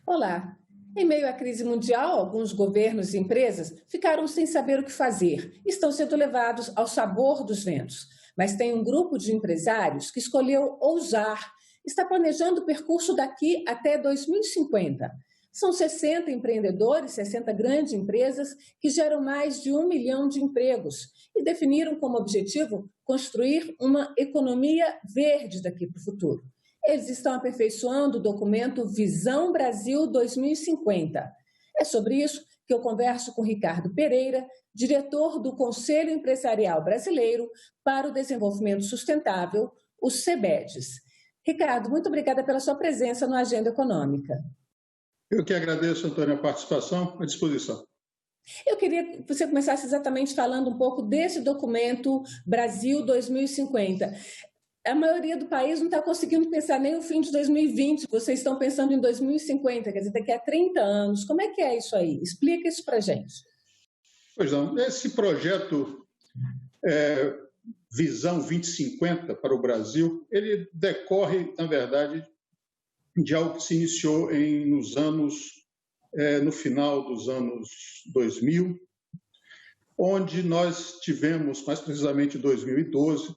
Olá! Em meio à crise mundial, alguns governos e empresas ficaram sem saber o que fazer. Estão sendo levados ao sabor dos ventos. Mas tem um grupo de empresários que escolheu ousar. Está planejando o percurso daqui até 2050. São 60 empreendedores, 60 grandes empresas que geram mais de 1 milhão de empregos e definiram como objetivo construir uma economia verde daqui para o futuro. Eles estão aperfeiçoando o documento Visão Brasil 2050. É sobre isso que eu converso com Ricardo Pereira, diretor do Conselho Empresarial Brasileiro para o Desenvolvimento Sustentável, o CEBEDES. Ricardo, muito obrigada pela sua presença no Agenda Econômica. Eu que agradeço, Antônio, a participação, à disposição. Eu queria que você começasse exatamente falando um pouco desse documento Brasil 2050. A maioria do país não está conseguindo pensar nem o fim de 2020, vocês estão pensando em 2050, quer dizer, daqui a 30 anos. Como é que é isso aí? Explica isso para a gente. Pois não, esse projeto Visão 2050 para o Brasil, ele decorre, na verdade, de algo que se iniciou no final dos anos 2000, onde nós tivemos, mais precisamente em 2012,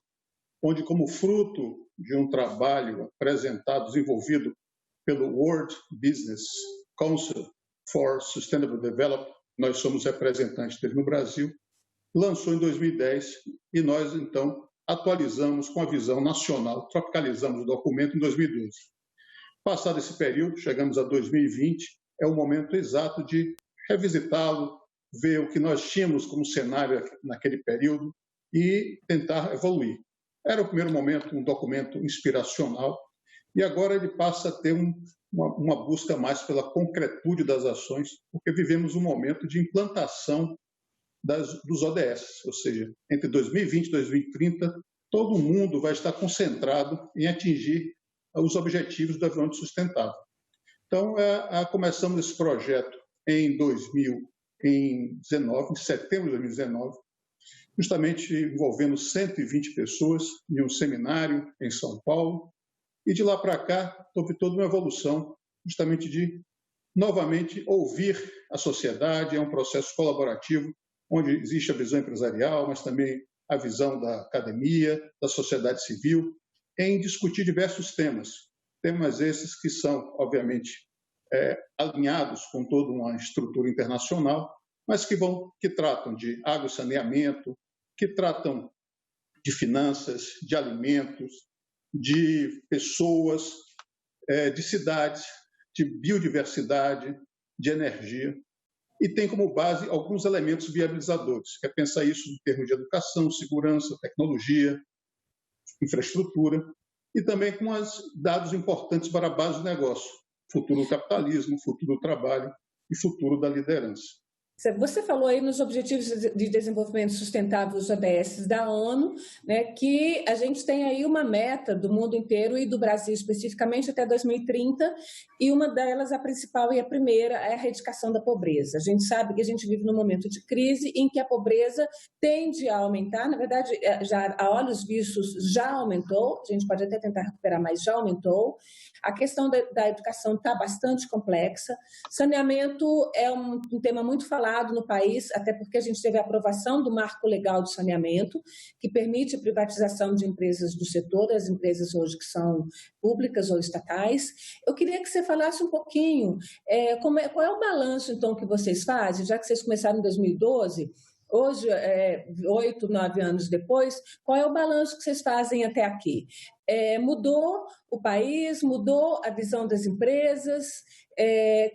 onde, como fruto de um trabalho apresentado, desenvolvido pelo World Business Council for Sustainable Development, nós somos representantes dele no Brasil, lançou em 2010 e nós, então, atualizamos com a visão nacional, tropicalizamos o documento em 2012. Passado esse período, chegamos a 2020, é o momento exato de revisitá-lo, ver o que nós tínhamos como cenário naquele período e tentar evoluir. Era o primeiro momento um documento inspiracional e agora ele passa a ter uma busca mais pela concretude das ações, porque vivemos um momento de implantação dos ODS, ou seja, entre 2020 e 2030, todo mundo vai estar concentrado em atingir os objetivos do desenvolvimento sustentável. Então, começamos esse projeto em setembro de 2019, justamente envolvendo 120 pessoas em um seminário em São Paulo, e de lá para cá houve toda uma evolução, justamente de, novamente, ouvir a sociedade. É um processo colaborativo, onde existe a visão empresarial, mas também a visão da academia, da sociedade civil, em discutir diversos temas esses que são, obviamente, alinhados com toda uma estrutura internacional, mas que tratam de água e saneamento, que tratam de finanças, de alimentos, de pessoas, de cidades, de biodiversidade, de energia, e tem como base alguns elementos viabilizadores, que é pensar isso em termos de educação, segurança, tecnologia, infraestrutura, e também com dados importantes para a base do negócio, futuro do capitalismo, futuro do trabalho e futuro da liderança. Você falou aí nos Objetivos de Desenvolvimento Sustentável, os ODS da ONU, né, que a gente tem aí uma meta do mundo inteiro e do Brasil especificamente até 2030, e uma delas, a principal e a primeira, é a erradicação da pobreza. A gente sabe que a gente vive num momento de crise em que a pobreza tende a aumentar, na verdade, já a olhos vistos já aumentou, a gente pode até tentar recuperar, mas já aumentou. A questão da educação está bastante complexa. Saneamento é um tema muito falado no país, até porque a gente teve a aprovação do Marco Legal de Saneamento, que permite a privatização de empresas do setor, as empresas hoje que são públicas ou estatais. Eu queria que você falasse um pouquinho qual é o balanço, então, que vocês fazem, já que vocês começaram em 2012, hoje, 8, 9 anos depois, qual é o balanço que vocês fazem até aqui? Mudou o país, mudou a visão das empresas?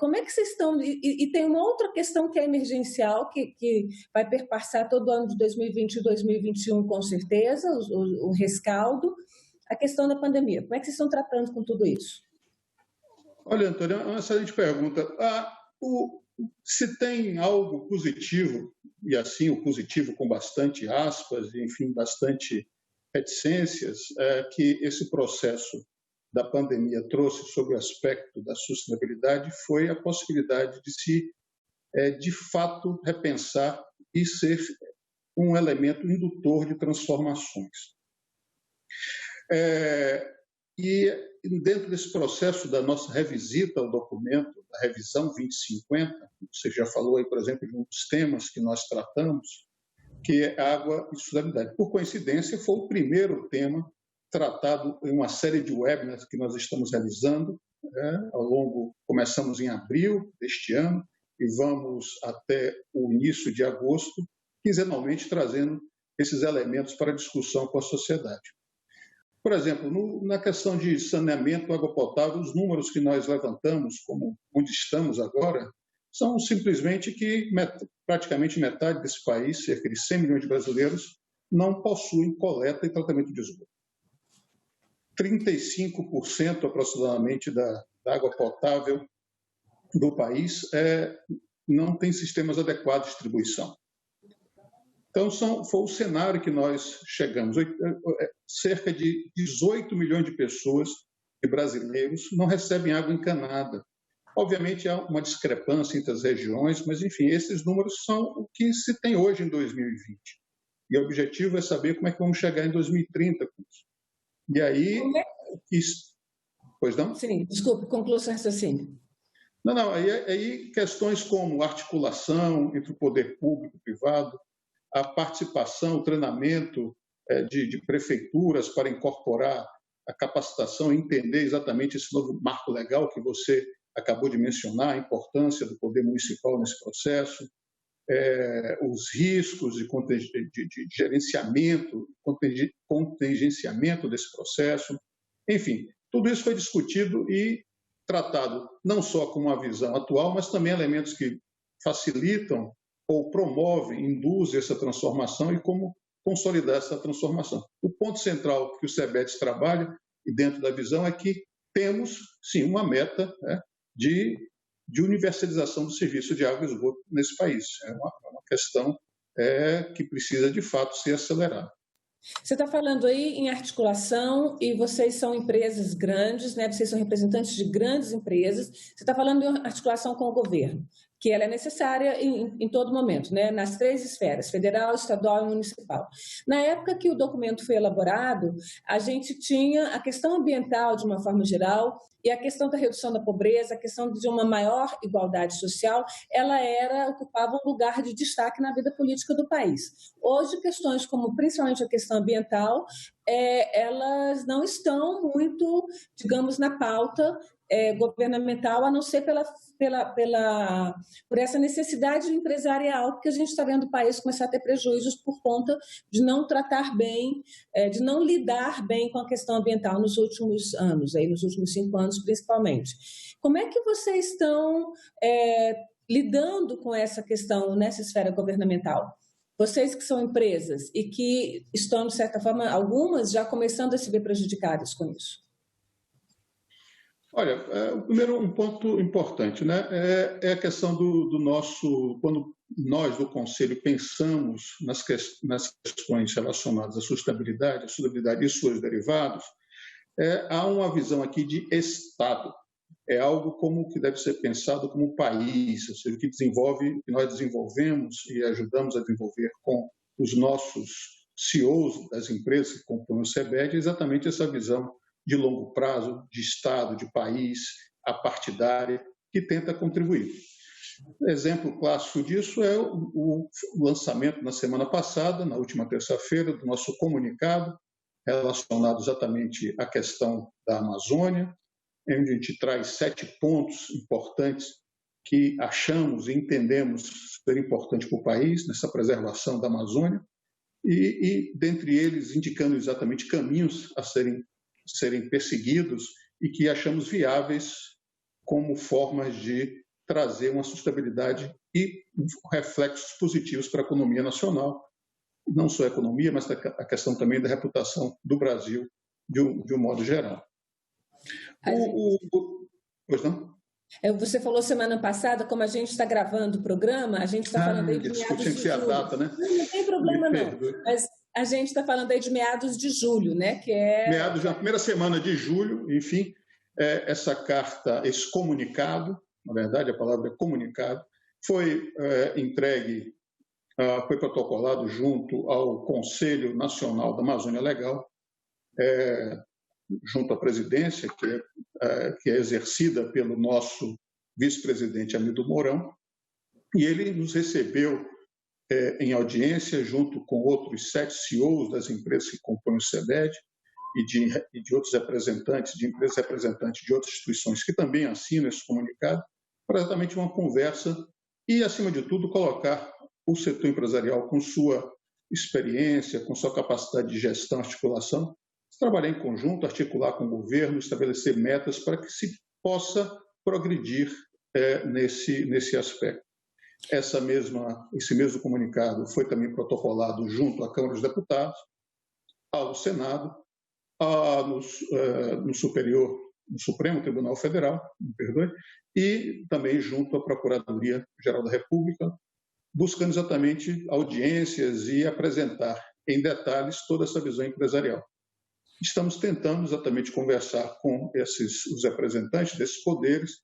Como é que vocês estão? E tem uma outra questão que é emergencial, que vai perpassar todo o ano de 2020 e 2021, com certeza, o rescaldo, a questão da pandemia. Como é que vocês estão tratando com tudo isso? Olha, Antônio, é uma excelente pergunta. Se tem algo positivo, e assim o positivo com bastante aspas, enfim, bastante reticências, que esse processo da pandemia trouxe sobre o aspecto da sustentabilidade foi a possibilidade de se, de fato, repensar e ser um elemento indutor de transformações. E dentro desse processo da nossa revisita ao documento da revisão 2050, você já falou aí, por exemplo, de um dos temas que nós tratamos, que é água e sustentabilidade. Por coincidência, foi o primeiro tema tratado em uma série de webinars que nós estamos realizando, começamos em abril deste ano e vamos até o início de agosto, quinzenalmente trazendo esses elementos para discussão com a sociedade. Por exemplo, na questão de saneamento, água potável, os números que nós levantamos, como onde estamos agora, são simplesmente que praticamente metade desse país, cerca de 100 milhões de brasileiros, não possuem coleta e tratamento de esgoto. 35% aproximadamente da água potável do país não tem sistemas adequados de distribuição. Então, foi o cenário que nós chegamos. Cerca de 18 milhões de pessoas, de brasileiros, não recebem água encanada. Obviamente, há uma discrepância entre as regiões, mas, enfim, esses números são o que se tem hoje em 2020. E o objetivo é saber como é que vamos chegar em 2030 com isso. E aí... Pois não? Sim, desculpe, conclua o seu raciocínio. Não, aí questões como articulação entre o poder público e privado, a participação, o treinamento de prefeituras para incorporar a capacitação e entender exatamente esse novo marco legal que você acabou de mencionar, a importância do poder municipal nesse processo, os riscos de gerenciamento, contingenciamento desse processo. Enfim, tudo isso foi discutido e tratado não só com uma visão atual, mas também elementos que facilitam ou promovem, induzem essa transformação e como consolidar essa transformação. O ponto central que o CEBETS trabalha, e dentro da visão, é que temos, sim, uma meta de universalização do serviço de água e esgoto nesse país. É uma questão que precisa, de fato, ser acelerada. Você está falando aí em articulação e vocês são empresas grandes, né? Vocês são representantes de grandes empresas. Você está falando em articulação com o governo, que ela é necessária em todo momento, né? Nas 3 esferas, federal, estadual e municipal. Na época que o documento foi elaborado, a gente tinha a questão ambiental de uma forma geral e a questão da redução da pobreza, a questão de uma maior igualdade social, ela ocupava um lugar de destaque na vida política do país. Hoje, questões como principalmente a questão ambiental, elas não estão muito, digamos, na pauta governamental, a não ser por essa necessidade empresarial que a gente está vendo o país começar a ter prejuízos por conta de não tratar bem, de não lidar bem com a questão ambiental nos últimos anos, nos últimos 5 anos principalmente. Como é que vocês estão lidando com essa questão nessa esfera governamental? Vocês que são empresas e que estão, de certa forma, algumas já começando a se ver prejudicadas com isso. Olha, primeiro um ponto importante, né? É a questão do nosso, quando nós do Conselho pensamos nas questões relacionadas à sustentabilidade e seus derivados, há uma visão aqui de Estado. É algo como que deve ser pensado como país, ou seja, que nós desenvolvemos e ajudamos a desenvolver com os nossos CEOs das empresas que compõem o CEBED, exatamente essa visão de longo prazo, de Estado, de país, apartidária, que tenta contribuir. Exemplo clássico disso é o lançamento na semana passada, na última terça-feira, do nosso comunicado relacionado exatamente à questão da Amazônia, onde a gente traz 7 pontos importantes que achamos e entendemos ser importantes para o país, nessa preservação da Amazônia, e dentre eles indicando exatamente caminhos a serem perseguidos e que achamos viáveis como formas de trazer uma sustentabilidade e reflexos positivos para a economia nacional, não só a economia, mas a questão também da reputação do Brasil de um modo geral. Pois não? Você falou semana passada, como a gente está gravando o programa, a gente está falando aí de meados de julho. Data, né? Não tem problema não, mas a gente está falando aí de meados de julho, né? Meados, na primeira semana de julho, enfim, essa carta, esse comunicado, na verdade a palavra é comunicado, foi entregue, foi protocolado junto ao Conselho Nacional da Amazônia Legal, junto à presidência, que é exercida pelo nosso vice-presidente Hamilton Mourão, e ele nos recebeu em audiência junto com outros 7 CEOs das empresas que compõem o CEBED e de outros representantes, de empresas representantes de outras instituições que também assinam esse comunicado, para exatamente uma conversa e, acima de tudo, colocar o setor empresarial com sua experiência, com sua capacidade de gestão, articulação, trabalhar em conjunto, articular com o governo, estabelecer metas para que se possa progredir nesse aspecto. Esse mesmo comunicado foi também protocolado junto à Câmara dos Deputados, ao Senado, no Supremo Tribunal Federal, me perdoe, e também junto à Procuradoria-Geral da República, buscando exatamente audiências e apresentar em detalhes toda essa visão empresarial. Estamos tentando exatamente conversar com os representantes desses poderes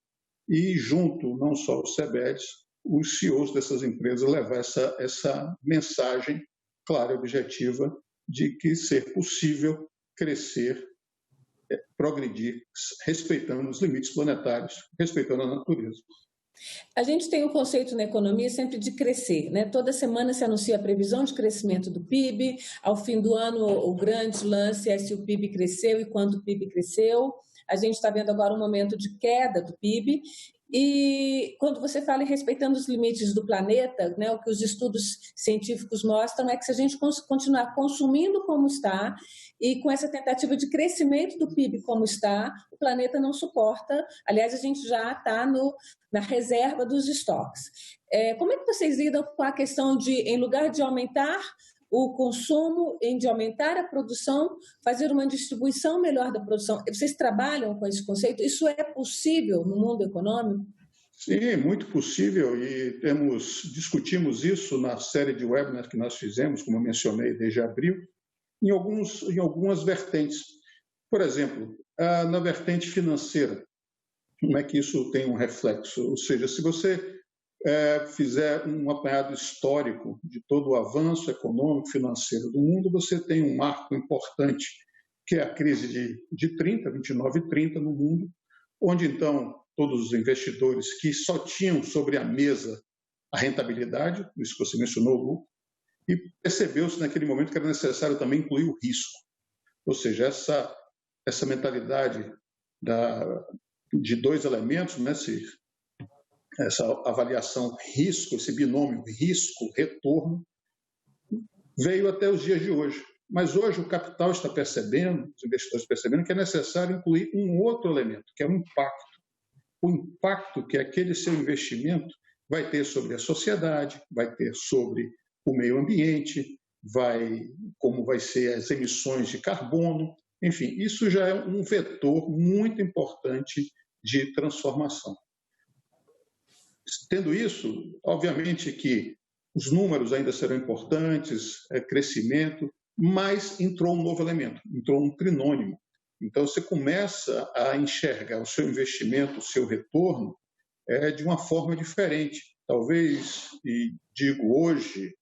e, junto não só os CEBEDs, os CEOs dessas empresas, levar essa mensagem clara e objetiva de que ser possível crescer, progredir, respeitando os limites planetários, respeitando a natureza. A gente tem um conceito na economia sempre de crescer, né? Toda semana se anuncia a previsão de crescimento do PIB, ao fim do ano o grande lance é se o PIB cresceu e quando o PIB cresceu. A gente está vendo agora um momento de queda do PIB. E quando você fala em respeitando os limites do planeta, né, o que os estudos científicos mostram é que se a gente continuar consumindo como está e com essa tentativa de crescimento do PIB como está, o planeta não suporta. Aliás, a gente já está na reserva dos estoques. Como é que vocês lidam com a questão de, em lugar de aumentar o consumo, de aumentar a produção, fazer uma distribuição melhor da produção? Vocês trabalham com esse conceito? Isso é possível no mundo econômico? Sim, muito possível, e discutimos isso na série de webinars que nós fizemos, como eu mencionei, desde abril, em algumas vertentes. Por exemplo, na vertente financeira, como é que isso tem um reflexo? Ou seja, se você fizer um apanhado histórico de todo o avanço econômico financeiro do mundo, você tem um marco importante, que é a crise de 29 e 30 no mundo, onde então todos os investidores que só tinham sobre a mesa a rentabilidade, isso que você mencionou, Lu, e percebeu-se naquele momento que era necessário também incluir o risco. Ou seja, essa mentalidade de 2 elementos, né, essa avaliação risco, esse binômio risco-retorno, veio até os dias de hoje. Mas hoje o capital está percebendo, os investidores percebendo que é necessário incluir um outro elemento, que é o impacto. O impacto que aquele seu investimento vai ter sobre a sociedade, vai ter sobre o meio ambiente, como vai ser as emissões de carbono, enfim, isso já é um vetor muito importante de transformação. Tendo isso, obviamente que os números ainda serão importantes, crescimento, mas entrou um novo elemento, entrou um trinônimo. Então, você começa a enxergar o seu investimento, o seu retorno, de uma forma diferente. Talvez, e digo hoje,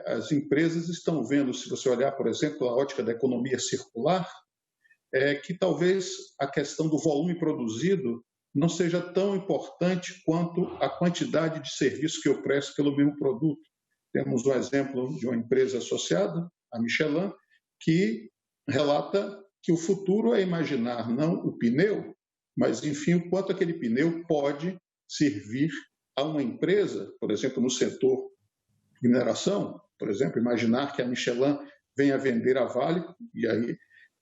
as empresas estão vendo, se você olhar, por exemplo, a ótica da economia circular, que talvez a questão do volume produzido não seja tão importante quanto a quantidade de serviços que eu presto pelo mesmo produto. Temos um exemplo de uma empresa associada, a Michelin, que relata que o futuro é imaginar não o pneu, mas, enfim, o quanto aquele pneu pode servir a uma empresa, por exemplo, no setor de mineração, por exemplo, imaginar que a Michelin venha vender a Vale, e aí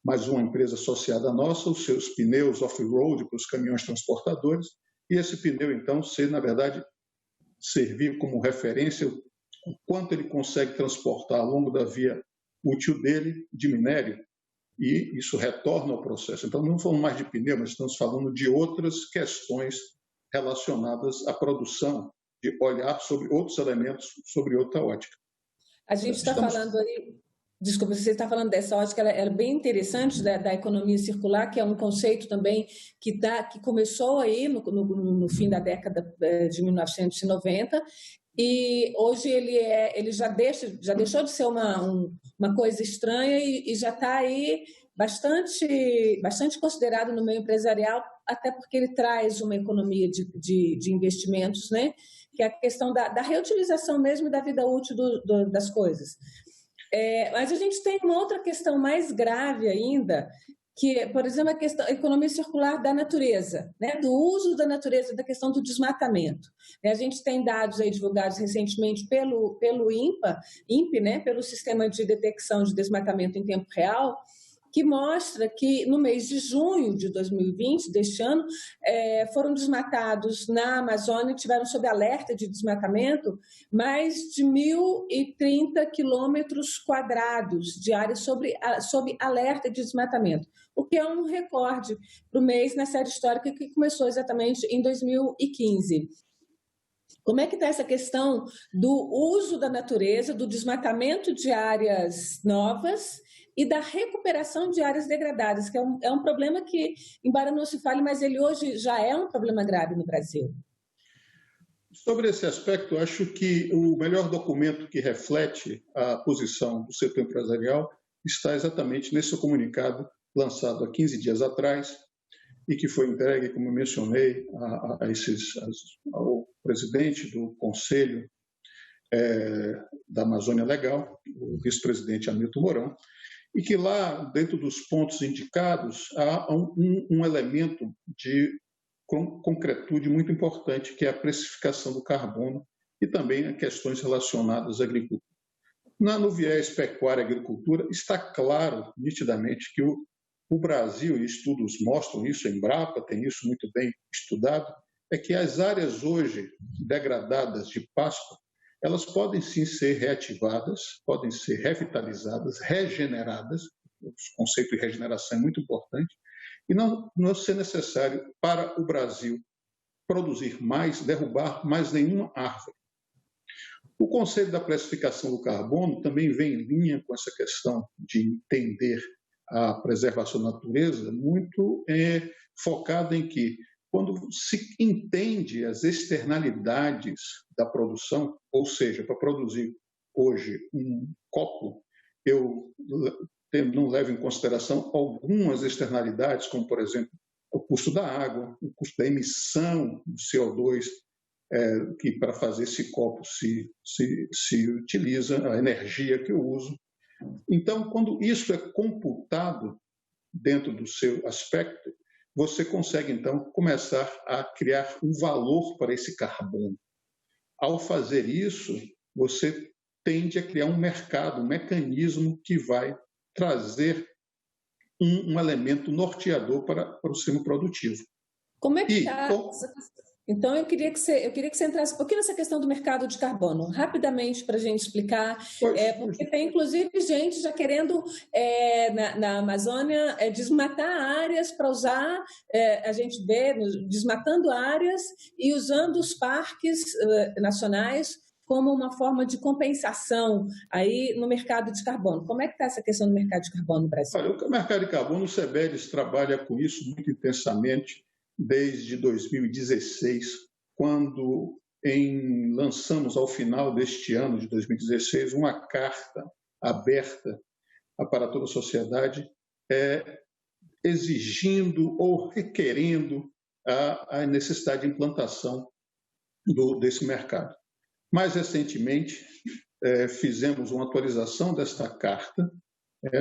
mais uma empresa associada à nossa, os seus pneus off-road para os caminhões transportadores, e esse pneu, então, na verdade, servir como referência o quanto ele consegue transportar ao longo da via útil dele de minério, e isso retorna ao processo. Então, não falamos mais de pneu, mas estamos falando de outras questões relacionadas à produção, de olhar sobre outros elementos, sobre outra ótica. A gente está falando aí, desculpa, você está falando dessa ótica, ela é bem interessante, da economia circular, que é um conceito também que começou aí no fim da década de 1990, e hoje ele já deixou de ser uma coisa estranha e já está aí bastante considerado no meio empresarial até porque ele traz uma economia de investimentos, né? Que é a questão da reutilização mesmo da vida útil das coisas. Mas a gente tem uma outra questão mais grave ainda, que, por exemplo, a economia circular da natureza, né? Do uso da natureza, da questão do desmatamento. A gente tem dados aí divulgados recentemente pelo INPE, né? Pelo Sistema de Detecção de Desmatamento em Tempo Real, que mostra que no mês de junho de 2020, deste ano, foram desmatados na Amazônia, tiveram sob alerta de desmatamento, mais de 1.030 quilômetros quadrados de área sob alerta de desmatamento, o que é um recorde para o mês na série histórica que começou exatamente em 2015. Como é que está essa questão do uso da natureza, do desmatamento de áreas novas e da recuperação de áreas degradadas, que é um problema que, embora não se fale, mas ele hoje já é um problema grave no Brasil? Sobre esse aspecto, acho que o melhor documento que reflete a posição do setor empresarial está exatamente nesse comunicado lançado há 15 dias atrás e que foi entregue, como eu mencionei, ao presidente do Conselho da Amazônia Legal, o vice-presidente Hamilton Mourão, e que lá, dentro dos pontos indicados, há um elemento de concretude muito importante, que é a precificação do carbono e também as questões relacionadas à agricultura. No viés pecuária e agricultura, está claro, nitidamente, que o Brasil, e estudos mostram isso, a Embrapa tem isso muito bem estudado, é que as áreas hoje degradadas de pasto, elas podem sim ser reativadas, podem ser revitalizadas, regeneradas, o conceito de regeneração é muito importante, e não ser necessário para o Brasil produzir mais, derrubar mais nenhuma árvore. O conceito da precificação do carbono também vem em linha com essa questão de entender a preservação da natureza, muito focado em que, quando se entende as externalidades da produção, ou seja, para produzir hoje um copo, eu não levo em consideração algumas externalidades, como, por exemplo, o custo da água, o custo da emissão do CO2, que para fazer esse copo se utiliza, a energia que eu uso. Então, quando isso é computado dentro do seu aspecto, você consegue, então, começar a criar um valor para esse carbono. Ao fazer isso, você tende a criar um mercado, um mecanismo que vai trazer um elemento norteador para o sistema produtivo. Como é que está? Então, eu queria que você entrasse um pouquinho nessa questão do mercado de carbono, rapidamente, para a gente explicar, porque tem, inclusive, gente já querendo, na Amazônia, desmatar áreas para usar, a gente vê, desmatando áreas e usando os parques nacionais como uma forma de compensação aí no mercado de carbono. Como é que está essa questão do mercado de carbono no Brasil? Olha, o mercado de carbono, o CEBEDES trabalha com isso muito intensamente, desde 2016, quando lançamos ao final deste ano de 2016 uma carta aberta para toda a sociedade, exigindo ou requerendo a necessidade de implantação desse mercado. Mais recentemente, fizemos uma atualização desta carta,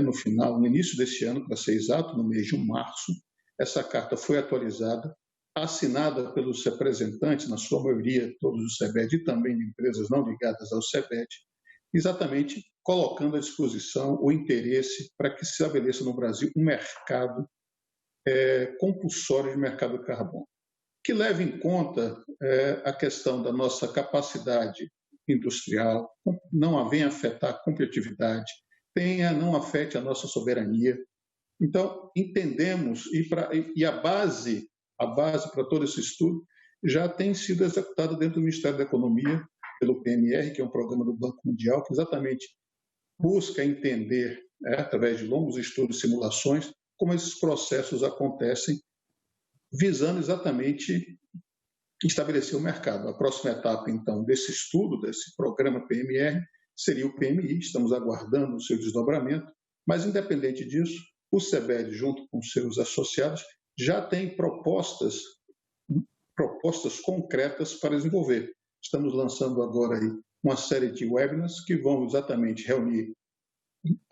no início deste ano, para ser exato, no mês de março. Essa carta foi atualizada, assinada pelos representantes, na sua maioria, todos do CEBED e também de empresas não ligadas ao CEBED, exatamente colocando à disposição o interesse para que se estabeleça no Brasil um mercado compulsório de mercado de carbono, que leve em conta a questão da nossa capacidade industrial, não venha afetar a competitividade, não afete a nossa soberania. Então, entendemos, e a base para todo esse estudo já tem sido executada dentro do Ministério da Economia, pelo PNR, que é um programa do Banco Mundial, que exatamente busca entender, através de longos estudos e simulações, como esses processos acontecem, visando exatamente estabelecer o mercado. A próxima etapa, então, desse estudo, desse programa PMR, seria o PMI. Estamos aguardando o seu desdobramento, mas, independente disso, o CEBED, junto com seus associados, já tem propostas concretas para desenvolver. Estamos lançando agora aí uma série de webinars que vão exatamente reunir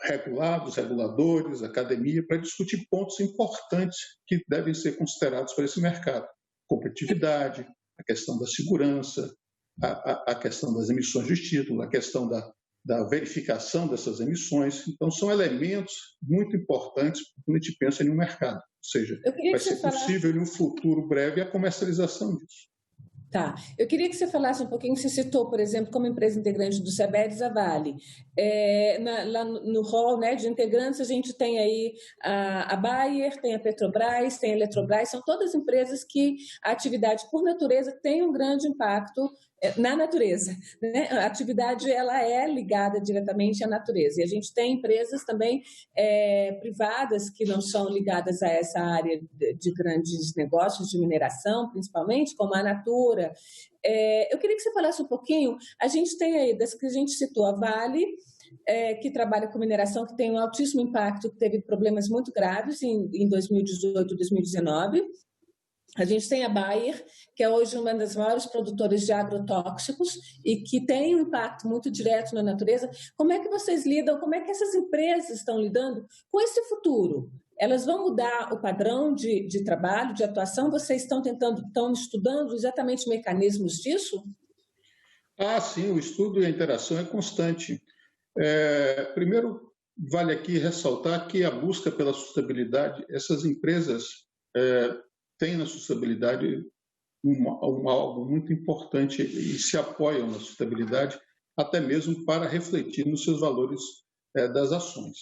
regulados, reguladores, academia, para discutir pontos importantes que devem ser considerados para esse mercado. Competitividade, a questão da segurança, a questão das emissões de título, a questão da verificação dessas emissões. Então, são elementos muito importantes quando a gente pensa em um mercado. Ou seja, vai ser possível em um futuro breve a comercialização disso. Tá. Eu queria que você falasse um pouquinho, você citou, por exemplo, como empresa integrante do SEBEDES, a Vale. Lá no hall, né, de integrantes, a gente tem aí a Bayer, tem a Petrobras, tem a Eletrobras, são todas empresas que a atividade, por natureza, tem um grande impacto na natureza, né? A atividade ela é ligada diretamente à natureza. E a gente tem empresas também privadas que não são ligadas a essa área de grandes negócios de mineração, principalmente, como a Natura. Eu queria que você falasse um pouquinho. A gente tem aí, das que a gente citou, a Vale, que trabalha com mineração, que tem um altíssimo impacto, que teve problemas muito graves em 2018 e 2019. A gente tem a Bayer, que é hoje uma das maiores produtoras de agrotóxicos e que tem um impacto muito direto na natureza. Como é que vocês lidam, como é que essas empresas estão lidando com esse futuro? Elas vão mudar o padrão de trabalho, de atuação? Vocês estão estudando exatamente mecanismos disso? Sim, o estudo e a interação é constante. Primeiro, vale aqui ressaltar que a busca pela sustentabilidade, essas empresas têm na sustentabilidade algo muito importante e se apoiam na sustentabilidade até mesmo para refletir nos seus valores das ações.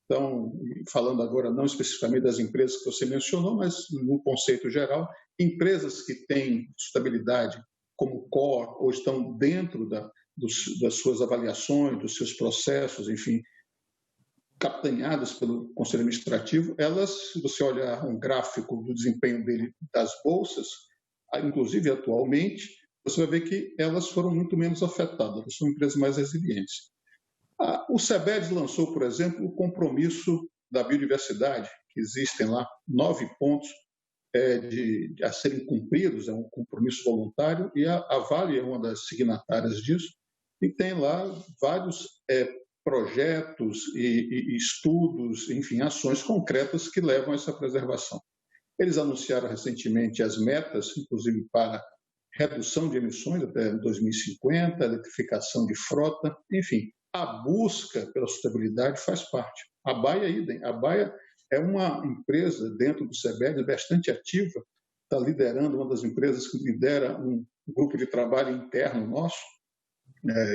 Então, falando agora não especificamente das empresas que você mencionou, mas no conceito geral, empresas que têm sustentabilidade como core ou estão dentro das suas avaliações, dos seus processos, enfim, capitaneadas pelo Conselho Administrativo, elas, se você olhar um gráfico do desempenho dele das bolsas, inclusive atualmente, você vai ver que elas foram muito menos afetadas, elas são empresas mais resilientes. O SEBEDES lançou, por exemplo, o compromisso da biodiversidade, que existem lá 9 pontos a serem cumpridos, é um compromisso voluntário, e a Vale é uma das signatárias disso, e tem lá vários projetos e estudos, enfim, ações concretas que levam a essa preservação. Eles anunciaram recentemente as metas, inclusive para redução de emissões até 2050, eletrificação de frota, enfim, a busca pela sustentabilidade faz parte. A Bayer é uma empresa dentro do SEBEDES bastante ativa, está liderando, uma das empresas que lidera um grupo de trabalho interno nosso,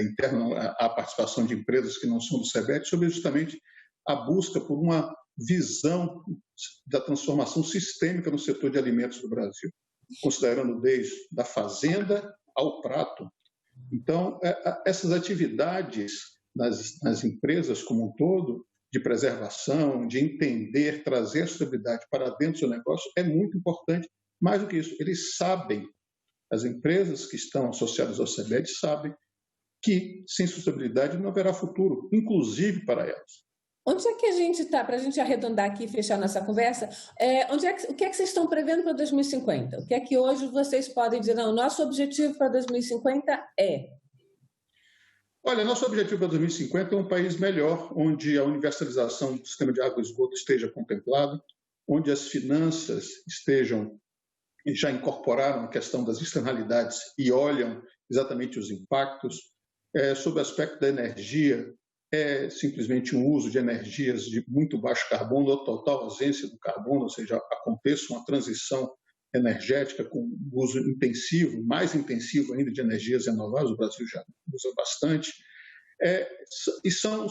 interno à participação de empresas que não são do SEBEDES, sobre justamente a busca por uma visão da transformação sistêmica no setor de alimentos do Brasil, considerando desde da fazenda ao prato. Então, essas atividades nas empresas como um todo, de preservação, de entender, trazer a sustentabilidade para dentro do seu negócio, é muito importante. Mais do que isso, eles sabem, as empresas que estão associadas ao SEBEDES sabem que sem sustentabilidade não haverá futuro, inclusive para elas. Onde é que a gente está, para a gente arredondar aqui e fechar nossa conversa, o que é que vocês estão prevendo para 2050? O que é que hoje vocês podem dizer, não, nosso objetivo para 2050 é? Olha, nosso objetivo para 2050 é um país melhor, onde a universalização do sistema de água e esgoto esteja contemplada, onde as finanças já incorporaram a questão das externalidades e olham exatamente os impactos. Sobre o aspecto da energia, simplesmente um uso de energias de muito baixo carbono, ou total ausência do carbono, ou seja, aconteça uma transição energética com uso intensivo, mais intensivo ainda de energias renováveis, o Brasil já usa bastante. E são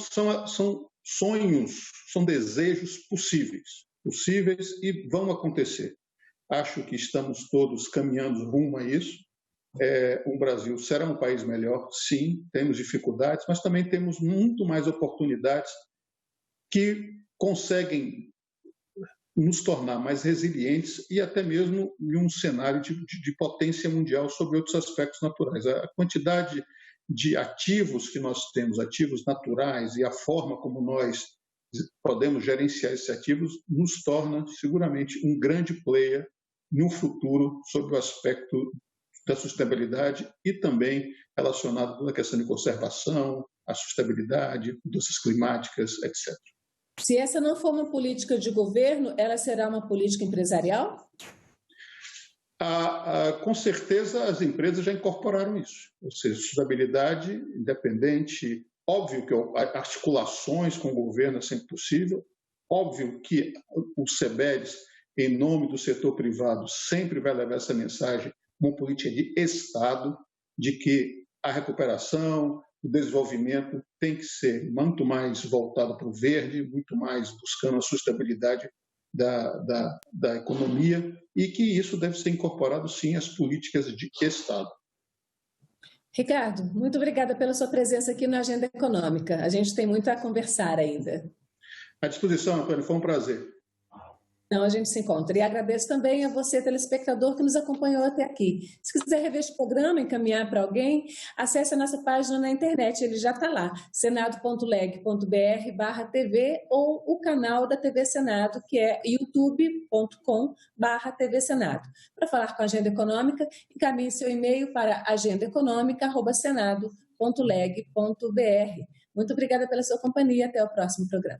sonhos, são desejos possíveis e vão acontecer. Acho que estamos todos caminhando rumo a isso. O Brasil será um país melhor, sim, temos dificuldades, mas também temos muito mais oportunidades que conseguem nos tornar mais resilientes e até mesmo em um cenário de potência mundial sobre outros aspectos naturais. A quantidade de ativos que nós temos, ativos naturais, e a forma como nós podemos gerenciar esses ativos, nos torna seguramente um grande player no futuro sobre o aspecto da sustentabilidade e também relacionado com a questão de conservação, a sustentabilidade, mudanças climáticas, etc. Se essa não for uma política de governo, ela será uma política empresarial? Com certeza as empresas já incorporaram isso, ou seja, sustentabilidade independente, óbvio que articulações com o governo é sempre possível, óbvio que o SEBEDES, em nome do setor privado, sempre vai levar essa mensagem, uma política de Estado, de que a recuperação, o desenvolvimento tem que ser muito mais voltado para o verde, muito mais buscando a sustentabilidade da economia e que isso deve ser incorporado, sim, às políticas de Estado. Ricardo, muito obrigada pela sua presença aqui na Agenda Econômica. A gente tem muito a conversar ainda. À disposição, Antônio, foi um prazer. Então, a gente se encontra. E agradeço também a você, telespectador, que nos acompanhou até aqui. Se quiser rever este programa, encaminhar para alguém, acesse a nossa página na internet, ele já está lá, senado.leg.br/TV ou o canal da TV Senado, que é youtube.com/TV Senado. Para falar com a Agenda Econômica, encaminhe seu e-mail para agendaeconômica@senado.leg.br. Muito obrigada pela sua companhia. Até o próximo programa.